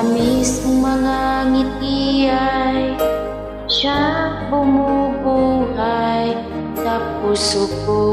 Matatamis ng mga ngiti ay siyang bumubuhay sa puso ko.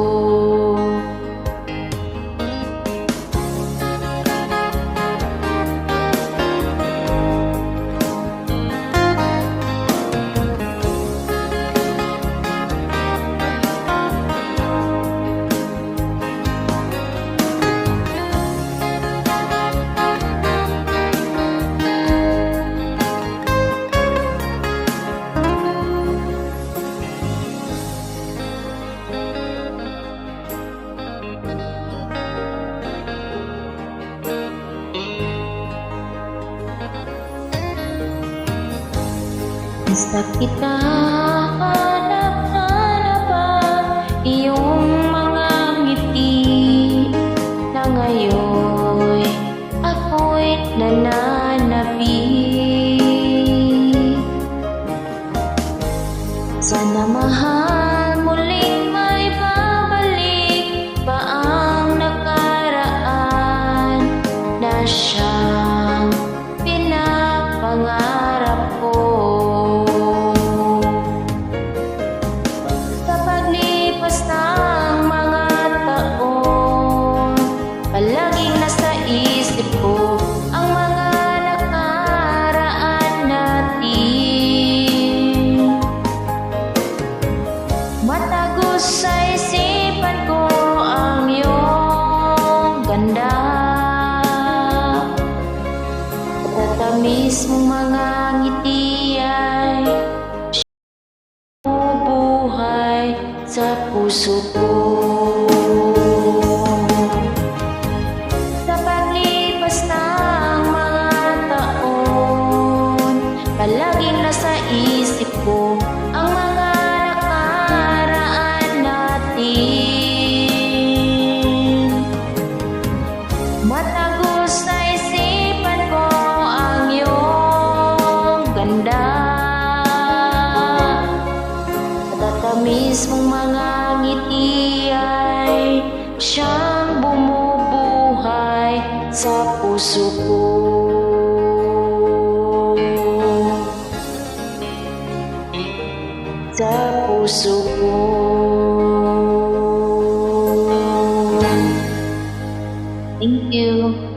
Basta kita hanap-hanap ang iyong mga ngiti na ngayon ako'y nananabik. Sana mahal muling may babalik pa ang nakaraan na siyang pinapangarap ko. Palaging nasa isip ko ang mga nakaraan natin. Matagos sa isipan ko ang iyong ganda. Matatamis mong mga ngiti ay bumubuhay sa puso ko. Palaging nasa isip ko ang mga nakaraan natin. Matagos sa isipan ko ang iyong ganda. Matatamis mong mga ngiti ay siyang bumubuhay sa puso ko. Sa puso ko. Thank you.